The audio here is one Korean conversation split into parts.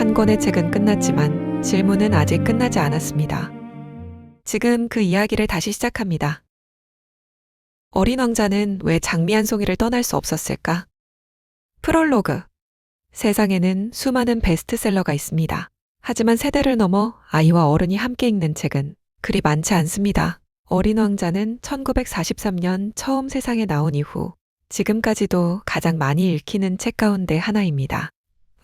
한 권의 책은 끝났지만 질문은 아직 끝나지 않았습니다. 지금 그 이야기를 다시 시작합니다. 어린 왕자는 왜 장미 한 송이를 떠날 수 없었을까? 프롤로그. 세상에는 수많은 베스트셀러가 있습니다. 하지만 세대를 넘어 아이와 어른이 함께 읽는 책은 그리 많지 않습니다. 어린 왕자는 1943년 처음 세상에 나온 이후 지금까지도 가장 많이 읽히는 책 가운데 하나입니다.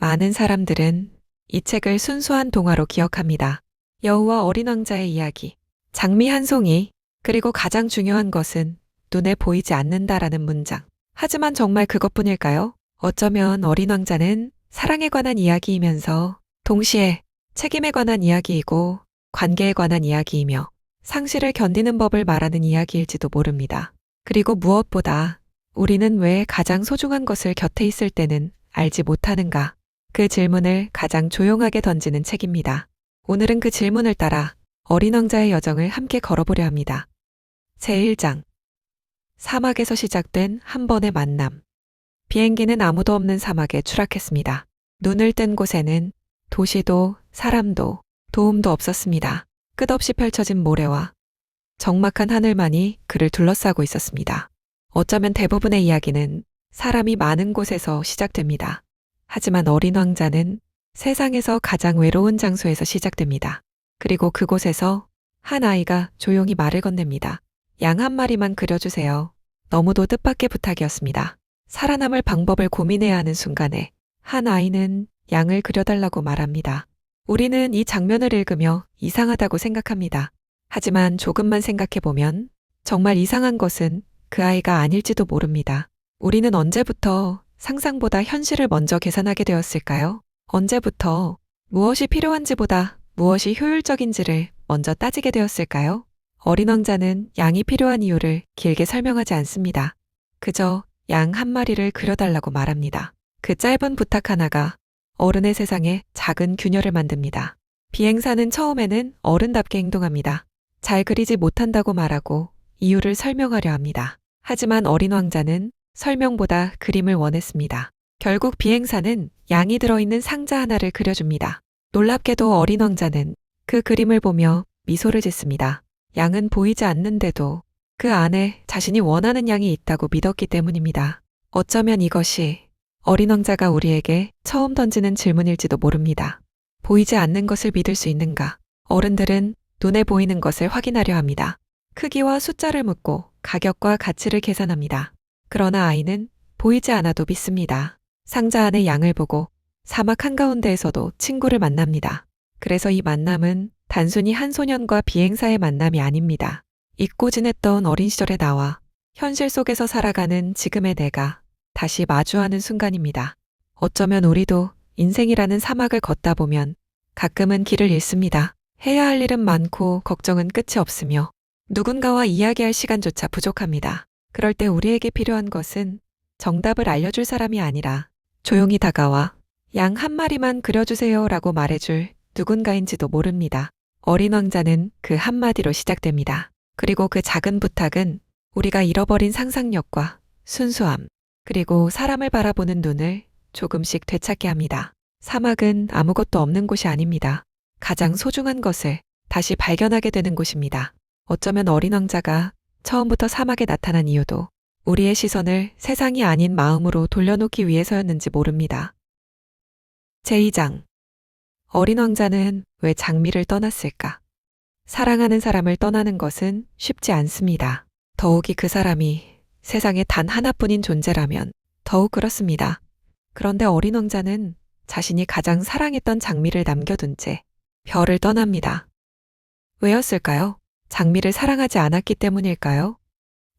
많은 사람들은 이 책을 순수한 동화로 기억합니다. 여우와 어린 왕자의 이야기, 장미 한 송이, 그리고 가장 중요한 것은 눈에 보이지 않는다라는 문장. 하지만 정말 그것뿐일까요? 어쩌면 어린 왕자는 사랑에 관한 이야기이면서 동시에 책임에 관한 이야기이고 관계에 관한 이야기이며 상실을 견디는 법을 말하는 이야기일지도 모릅니다. 그리고 무엇보다 우리는 왜 가장 소중한 것을 곁에 있을 때는 알지 못하는가? 그 질문을 가장 조용하게 던지는 책입니다. 오늘은 그 질문을 따라 어린 왕자의 여정을 함께 걸어보려 합니다. 제1장. 사막에서 시작된 한 번의 만남. 비행기는 아무도 없는 사막에 추락했습니다. 눈을 뜬 곳에는 도시도 사람도 도움도 없었습니다. 끝없이 펼쳐진 모래와 적막한 하늘만이 그를 둘러싸고 있었습니다. 어쩌면 대부분의 이야기는 사람이 많은 곳에서 시작됩니다. 하지만 어린 왕자는 세상에서 가장 외로운 장소에서 시작됩니다. 그리고 그곳에서 한 아이가 조용히 말을 건넵니다. 양 한 마리만 그려주세요. 너무도 뜻밖의 부탁이었습니다. 살아남을 방법을 고민해야 하는 순간에 한 아이는 양을 그려달라고 말합니다. 우리는 이 장면을 읽으며 이상하다고 생각합니다. 하지만 조금만 생각해보면 정말 이상한 것은 그 아이가 아닐지도 모릅니다. 우리는 언제부터 상상보다 현실을 먼저 계산하게 되었을까요? 언제부터 무엇이 필요한지보다 무엇이 효율적인지를 먼저 따지게 되었을까요? 어린 왕자는 양이 필요한 이유를 길게 설명하지 않습니다. 그저 양 한 마리를 그려달라고 말합니다. 그 짧은 부탁 하나가 어른의 세상에 작은 균열을 만듭니다. 비행사는 처음에는 어른답게 행동합니다. 잘 그리지 못한다고 말하고 이유를 설명하려 합니다. 하지만 어린 왕자는 설명보다 그림을 원했습니다. 결국 비행사는 양이 들어있는 상자 하나를 그려줍니다. 놀랍게도 어린 왕자는 그 그림을 보며 미소를 짓습니다. 양은 보이지 않는데도 그 안에 자신이 원하는 양이 있다고 믿었기 때문입니다. 어쩌면 이것이 어린 왕자가 우리에게 처음 던지는 질문일지도 모릅니다. 보이지 않는 것을 믿을 수 있는가? 어른들은 눈에 보이는 것을 확인하려 합니다. 크기와 숫자를 묻고 가격과 가치를 계산합니다. 그러나 아이는 보이지 않아도 믿습니다. 상자 안의 양을 보고 사막 한가운데에서도 친구를 만납니다. 그래서 이 만남은 단순히 한 소년과 비행사의 만남이 아닙니다. 잊고 지냈던 어린 시절의 나와 현실 속에서 살아가는 지금의 내가 다시 마주하는 순간입니다. 어쩌면 우리도 인생이라는 사막을 걷다 보면 가끔은 길을 잃습니다. 해야 할 일은 많고 걱정은 끝이 없으며 누군가와 이야기할 시간조차 부족합니다. 그럴 때 우리에게 필요한 것은 정답을 알려줄 사람이 아니라 조용히 다가와 양 한 마리만 그려주세요 라고 말해줄 누군가인지도 모릅니다. 어린 왕자는 그 한마디로 시작됩니다. 그리고 그 작은 부탁은 우리가 잃어버린 상상력과 순수함, 그리고 사람을 바라보는 눈을 조금씩 되찾게 합니다. 사막은 아무것도 없는 곳이 아닙니다. 가장 소중한 것을 다시 발견하게 되는 곳입니다. 어쩌면 어린 왕자가 처음부터 사막에 나타난 이유도 우리의 시선을 세상이 아닌 마음으로 돌려놓기 위해서였는지 모릅니다. 제2장. 어린 왕자는 왜 장미를 떠났을까? 사랑하는 사람을 떠나는 것은 쉽지 않습니다. 더욱이 그 사람이 세상에 단 하나뿐인 존재라면 더욱 그렇습니다. 그런데 어린 왕자는 자신이 가장 사랑했던 장미를 남겨둔 채 별을 떠납니다. 왜였을까요? 장미를 사랑하지 않았기 때문일까요?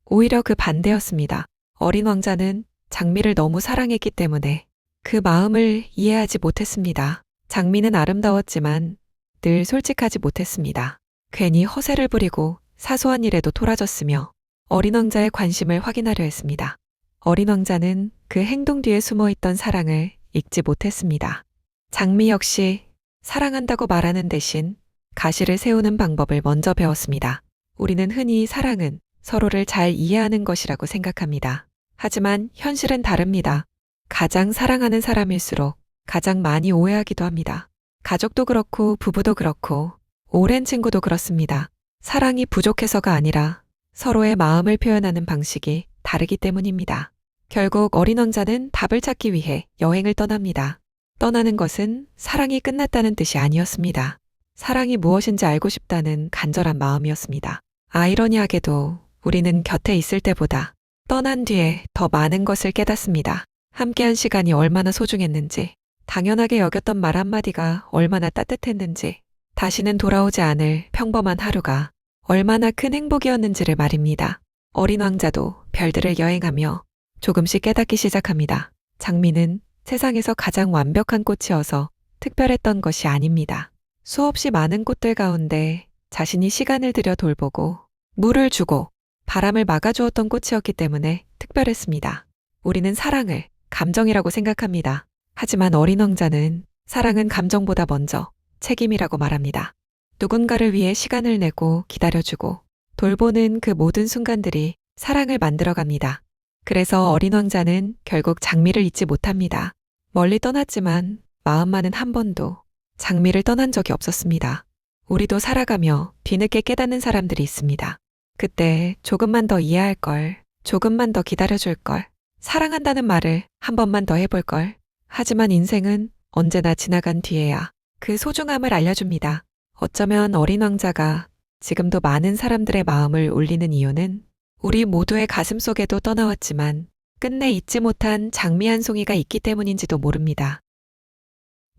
오히려 그 반대였습니다. 어린 왕자는 장미를 너무 사랑했기 때문에 그 마음을 이해하지 못했습니다. 장미는 아름다웠지만 늘 솔직하지 못했습니다. 괜히 허세를 부리고 사소한 일에도 토라졌으며 어린 왕자의 관심을 확인하려 했습니다. 어린 왕자는 그 행동 뒤에 숨어있던 사랑을 잊지 못했습니다. 장미 역시 사랑한다고 말하는 대신 가시를 세우는 방법을 먼저 배웠습니다. 우리는 흔히 사랑은 서로를 잘 이해하는 것이라고 생각합니다. 하지만 현실은 다릅니다. 가장 사랑하는 사람일수록 가장 많이 오해하기도 합니다. 가족도 그렇고 부부도 그렇고 오랜 친구도 그렇습니다. 사랑이 부족해서가 아니라 서로의 마음을 표현하는 방식이 다르기 때문입니다. 결국 어린 왕자는 답을 찾기 위해 여행을 떠납니다. 떠나는 것은 사랑이 끝났다는 뜻이 아니었습니다. 사랑이 무엇인지 알고 싶다는 간절한 마음이었습니다. 아이러니하게도 우리는 곁에 있을 때보다 떠난 뒤에 더 많은 것을 깨닫습니다. 함께한 시간이 얼마나 소중했는지, 당연하게 여겼던 말 한마디가 얼마나 따뜻했는지, 다시는 돌아오지 않을 평범한 하루가 얼마나 큰 행복이었는지를 말입니다. 어린 왕자도 별들을 여행하며 조금씩 깨닫기 시작합니다. 장미는 세상에서 가장 완벽한 꽃이어서 특별했던 것이 아닙니다. 수없이 많은 꽃들 가운데 자신이 시간을 들여 돌보고 물을 주고 바람을 막아주었던 꽃이었기 때문에 특별했습니다. 우리는 사랑을 감정이라고 생각합니다. 하지만 어린 왕자는 사랑은 감정보다 먼저 책임이라고 말합니다. 누군가를 위해 시간을 내고 기다려주고 돌보는 그 모든 순간들이 사랑을 만들어갑니다. 그래서 어린 왕자는 결국 장미를 잊지 못합니다. 멀리 떠났지만 마음만은 한 번도 장미를 떠난 적이 없었습니다. 우리도 살아가며 뒤늦게 깨닫는 사람들이 있습니다. 그때 조금만 더 이해할 걸, 조금만 더 기다려줄 걸, 사랑한다는 말을 한 번만 더 해볼 걸. 하지만 인생은 언제나 지나간 뒤에야 그 소중함을 알려줍니다. 어쩌면 어린 왕자가 지금도 많은 사람들의 마음을 울리는 이유는 우리 모두의 가슴 속에도 떠나왔지만 끝내 잊지 못한 장미 한 송이가 있기 때문인지도 모릅니다.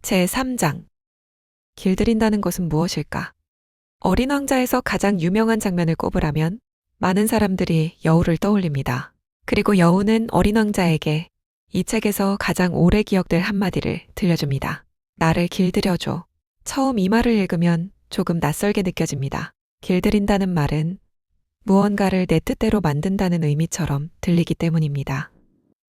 제3장. 길들인다는 것은 무엇일까? 어린 왕자에서 가장 유명한 장면을 꼽으라면 많은 사람들이 여우를 떠올립니다. 그리고 여우는 어린 왕자에게 이 책에서 가장 오래 기억될 한마디를 들려줍니다. 나를 길들여줘. 처음 이 말을 읽으면 조금 낯설게 느껴집니다. 길들인다는 말은 무언가를 내 뜻대로 만든다는 의미처럼 들리기 때문입니다.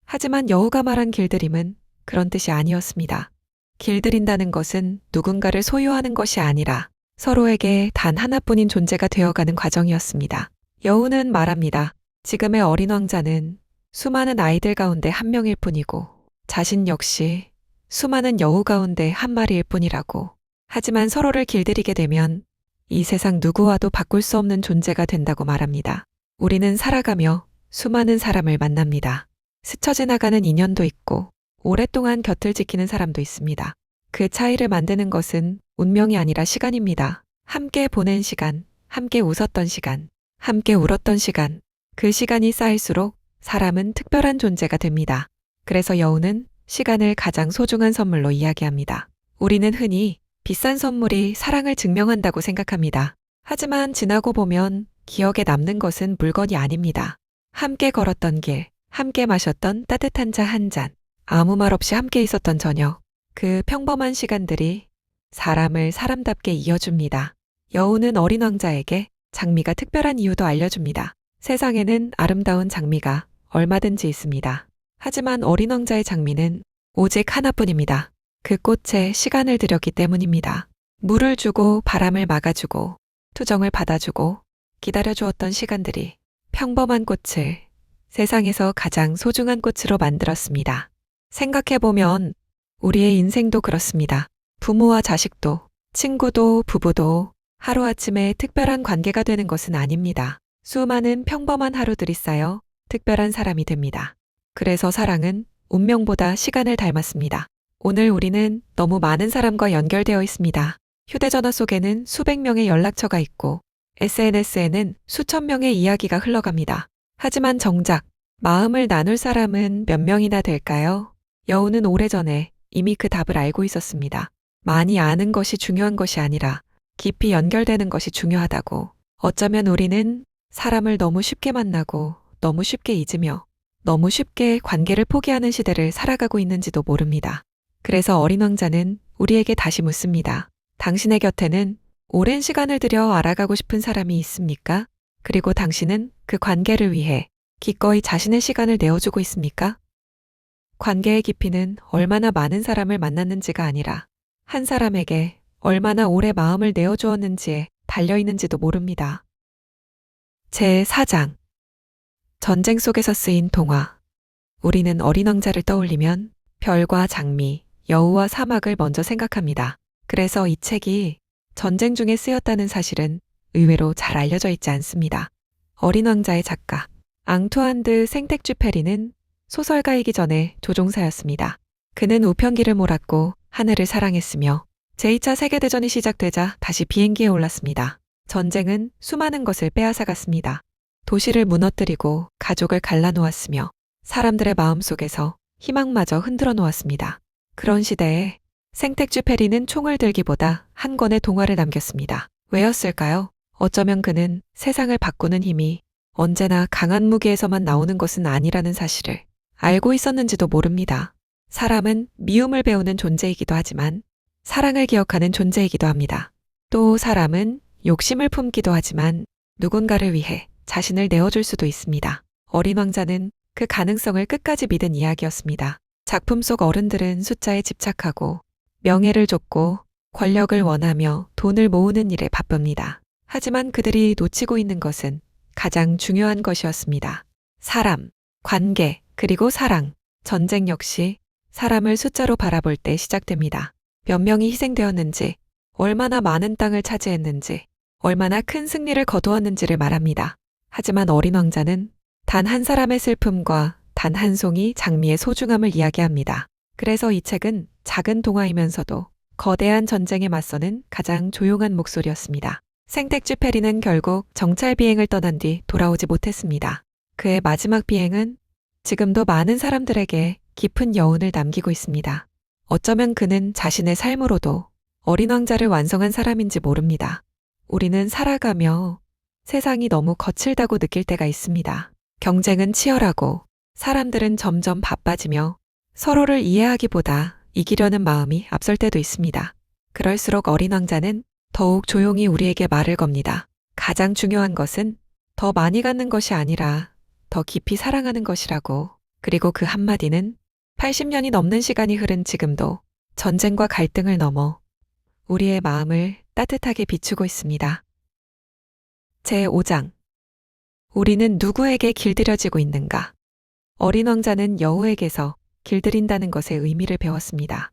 하지만 여우가 말한 길들임은 그런 뜻이 아니었습니다. 길들인다는 것은 누군가를 소유하는 것이 아니라 서로에게 단 하나뿐인 존재가 되어가는 과정이었습니다. 여우는 말합니다. 지금의 어린 왕자는 수많은 아이들 가운데 한 명일 뿐이고 자신 역시 수많은 여우 가운데 한 마리일 뿐이라고. 하지만 서로를 길들이게 되면 이 세상 누구와도 바꿀 수 없는 존재가 된다고 말합니다. 우리는 살아가며 수많은 사람을 만납니다. 스쳐 지나가는 인연도 있고 오랫동안 곁을 지키는 사람도 있습니다. 그 차이를 만드는 것은 운명이 아니라 시간입니다. 함께 보낸 시간, 함께 웃었던 시간, 함께 울었던 시간, 그 시간이 쌓일수록 사람은 특별한 존재가 됩니다. 그래서 여우는 시간을 가장 소중한 선물로 이야기합니다. 우리는 흔히 비싼 선물이 사랑을 증명한다고 생각합니다. 하지만 지나고 보면 기억에 남는 것은 물건이 아닙니다. 함께 걸었던 길, 함께 마셨던 따뜻한 차 한 잔, 아무 말 없이 함께 있었던 저녁, 그 평범한 시간들이 사람을 사람답게 이어줍니다. 여우는 어린 왕자에게 장미가 특별한 이유도 알려줍니다. 세상에는 아름다운 장미가 얼마든지 있습니다. 하지만 어린 왕자의 장미는 오직 하나뿐입니다. 그 꽃에 시간을 들였기 때문입니다. 물을 주고 바람을 막아주고 투정을 받아주고 기다려주었던 시간들이 평범한 꽃을 세상에서 가장 소중한 꽃으로 만들었습니다. 생각해보면 우리의 인생도 그렇습니다. 부모와 자식도, 친구도, 부부도 하루아침에 특별한 관계가 되는 것은 아닙니다. 수많은 평범한 하루들이 쌓여 특별한 사람이 됩니다. 그래서 사랑은 운명보다 시간을 닮았습니다. 오늘 우리는 너무 많은 사람과 연결되어 있습니다. 휴대전화 속에는 수백 명의 연락처가 있고 SNS에는 수천 명의 이야기가 흘러갑니다. 하지만 정작 마음을 나눌 사람은 몇 명이나 될까요? 여우는 오래전에 이미 그 답을 알고 있었습니다. 많이 아는 것이 중요한 것이 아니라 깊이 연결되는 것이 중요하다고. 어쩌면 우리는 사람을 너무 쉽게 만나고 너무 쉽게 잊으며 너무 쉽게 관계를 포기하는 시대를 살아가고 있는지도 모릅니다. 그래서 어린 왕자는 우리에게 다시 묻습니다. 당신의 곁에는 오랜 시간을 들여 알아가고 싶은 사람이 있습니까? 그리고 당신은 그 관계를 위해 기꺼이 자신의 시간을 내어주고 있습니까? 관계의 깊이는 얼마나 많은 사람을 만났는지가 아니라 한 사람에게 얼마나 오래 마음을 내어주었는지에 달려있는지도 모릅니다. 제4장. 전쟁 속에서 쓰인 동화. 우리는 어린 왕자를 떠올리면 별과 장미, 여우와 사막을 먼저 생각합니다. 그래서 이 책이 전쟁 중에 쓰였다는 사실은 의외로 잘 알려져 있지 않습니다. 어린 왕자의 작가 앙투안 드 생텍쥐페리는 소설가이기 전에 조종사였습니다. 그는 우편기를 몰았고 하늘을 사랑했으며 제2차 세계대전이 시작되자 다시 비행기에 올랐습니다. 전쟁은 수많은 것을 빼앗아갔습니다. 도시를 무너뜨리고 가족을 갈라놓았으며 사람들의 마음속에서 희망마저 흔들어 놓았습니다. 그런 시대에 생텍쥐페리는 총을 들기보다 한 권의 동화를 남겼습니다. 왜였을까요? 어쩌면 그는 세상을 바꾸는 힘이 언제나 강한 무기에서만 나오는 것은 아니라는 사실을 알고 있었는지도 모릅니다. 사람은 미움을 배우는 존재이기도 하지만 사랑을 기억하는 존재이기도 합니다. 또 사람은 욕심을 품기도 하지만 누군가를 위해 자신을 내어줄 수도 있습니다. 어린 왕자는 그 가능성을 끝까지 믿은 이야기였습니다. 작품 속 어른들은 숫자에 집착하고 명예를 좇고 권력을 원하며 돈을 모으는 일에 바쁩니다. 하지만 그들이 놓치고 있는 것은 가장 중요한 것이었습니다. 사람, 관계, 그리고 사랑. 전쟁 역시 사람을 숫자로 바라볼 때 시작됩니다. 몇 명이 희생되었는지, 얼마나 많은 땅을 차지했는지, 얼마나 큰 승리를 거두었는지를 말합니다. 하지만 어린 왕자는 단 한 사람의 슬픔과 단 한 송이 장미의 소중함을 이야기합니다. 그래서 이 책은 작은 동화이면서도 거대한 전쟁에 맞서는 가장 조용한 목소리였습니다. 생텍쥐페리는 결국 정찰 비행을 떠난 뒤 돌아오지 못했습니다. 그의 마지막 비행은 지금도 많은 사람들에게 깊은 여운을 남기고 있습니다. 어쩌면 그는 자신의 삶으로도 어린 왕자를 완성한 사람인지 모릅니다. 우리는 살아가며 세상이 너무 거칠다고 느낄 때가 있습니다. 경쟁은 치열하고 사람들은 점점 바빠지며 서로를 이해하기보다 이기려는 마음이 앞설 때도 있습니다. 그럴수록 어린 왕자는 더욱 조용히 우리에게 말을 겁니다. 가장 중요한 것은 더 많이 갖는 것이 아니라 더 깊이 사랑하는 것이라고. 그리고 그 한마디는 80년이 넘는 시간이 흐른 지금도 전쟁과 갈등을 넘어 우리의 마음을 따뜻하게 비추고 있습니다. 제5장. 우리는 누구에게 길들여지고 있는가? 어린 왕자는 여우에게서 길들인다는 것의 의미를 배웠습니다.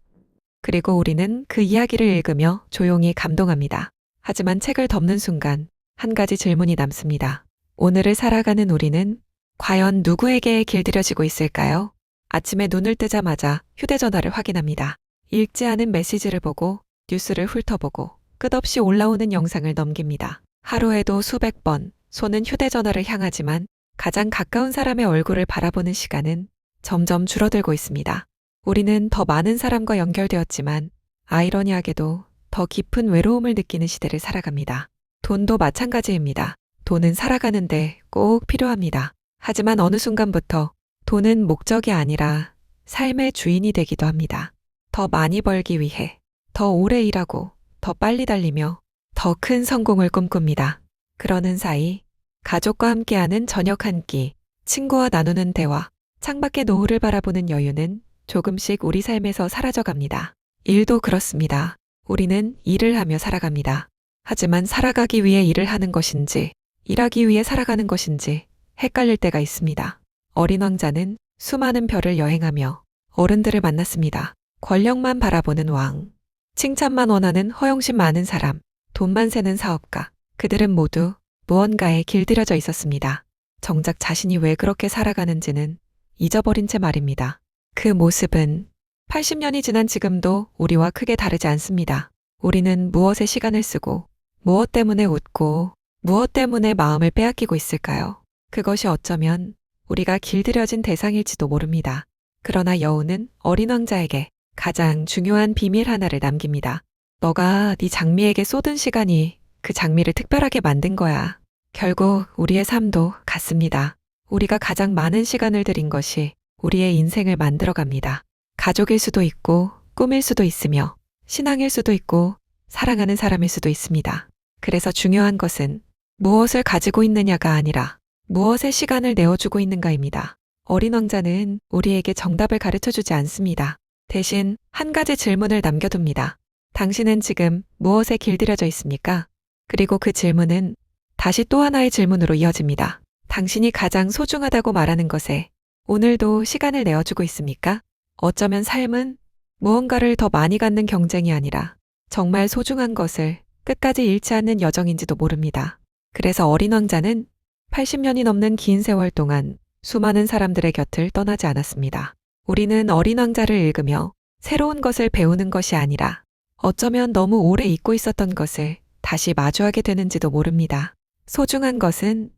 그리고 우리는 그 이야기를 읽으며 조용히 감동합니다. 하지만 책을 덮는 순간 한 가지 질문이 남습니다. 오늘을 살아가는 우리는 과연 누구에게 길들여지고 있을까요? 아침에 눈을 뜨자마자 휴대전화를 확인합니다. 읽지 않은 메시지를 보고 뉴스를 훑어보고 끝없이 올라오는 영상을 넘깁니다. 하루에도 수백 번 손은 휴대전화를 향하지만 가장 가까운 사람의 얼굴을 바라보는 시간은 점점 줄어들고 있습니다. 우리는 더 많은 사람과 연결되었지만 아이러니하게도 더 깊은 외로움을 느끼는 시대를 살아갑니다. 돈도 마찬가지입니다. 돈은 살아가는데 꼭 필요합니다. 하지만 어느 순간부터 돈은 목적이 아니라 삶의 주인이 되기도 합니다. 더 많이 벌기 위해 더 오래 일하고 더 빨리 달리며 더 큰 성공을 꿈꿉니다. 그러는 사이 가족과 함께하는 저녁 한 끼, 친구와 나누는 대화, 창밖의 노을을 바라보는 여유는 조금씩 우리 삶에서 사라져갑니다. 일도 그렇습니다. 우리는 일을 하며 살아갑니다. 하지만 살아가기 위해 일을 하는 것인지, 일하기 위해 살아가는 것인지 헷갈릴 때가 있습니다. 어린 왕자는 수많은 별을 여행하며 어른들을 만났습니다. 권력만 바라보는 왕, 칭찬만 원하는 허영심 많은 사람, 돈만 세는 사업가, 그들은 모두 무언가에 길들여져 있었습니다. 정작 자신이 왜 그렇게 살아가는지는 잊어버린 채 말입니다. 그 모습은 80년이 지난 지금도 우리와 크게 다르지 않습니다. 우리는 무엇에 시간을 쓰고, 무엇 때문에 웃고, 무엇 때문에 마음을 빼앗기고 있을까요? 그것이 어쩌면 우리가 길들여진 대상일지도 모릅니다. 그러나 여우는 어린 왕자에게 가장 중요한 비밀 하나를 남깁니다. 너가 네 장미에게 쏟은 시간이 그 장미를 특별하게 만든 거야. 결국 우리의 삶도 같습니다. 우리가 가장 많은 시간을 들인 것이 우리의 인생을 만들어갑니다. 가족일 수도 있고 꿈일 수도 있으며 신앙일 수도 있고 사랑하는 사람일 수도 있습니다. 그래서 중요한 것은 무엇을 가지고 있느냐가 아니라 무엇에 시간을 내어주고 있는가입니다. 어린 왕자는 우리에게 정답을 가르쳐주지 않습니다. 대신 한 가지 질문을 남겨둡니다. 당신은 지금 무엇에 길들여져 있습니까? 그리고 그 질문은 다시 또 하나의 질문으로 이어집니다. 당신이 가장 소중하다고 말하는 것에 오늘도 시간을 내어주고 있습니까? 어쩌면 삶은 무언가를 더 많이 갖는 경쟁이 아니라 정말 소중한 것을 끝까지 잃지 않는 여정인지도 모릅니다. 그래서 어린 왕자는 80년이 넘는 긴 세월 동안 수많은 사람들의 곁을 떠나지 않았습니다. 우리는 어린 왕자를 읽으며 새로운 것을 배우는 것이 아니라 어쩌면 너무 오래 잊고 있었던 것을 다시 마주하게 되는지도 모릅니다. 소중한 것은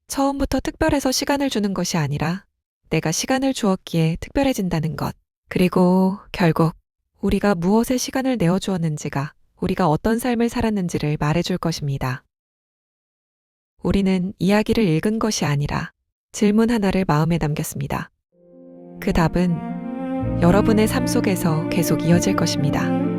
처음부터 특별해서 시간을 주는 것이 아니라 내가 시간을 주었기에 특별해진다는 것. 그리고 결국 우리가 무엇에 시간을 내어주었는지가 우리가 어떤 삶을 살았는지를 말해줄 것입니다. 우리는 이야기를 읽은 것이 아니라 질문 하나를 마음에 남겼습니다. 그 답은 여러분의 삶 속에서 계속 이어질 것입니다.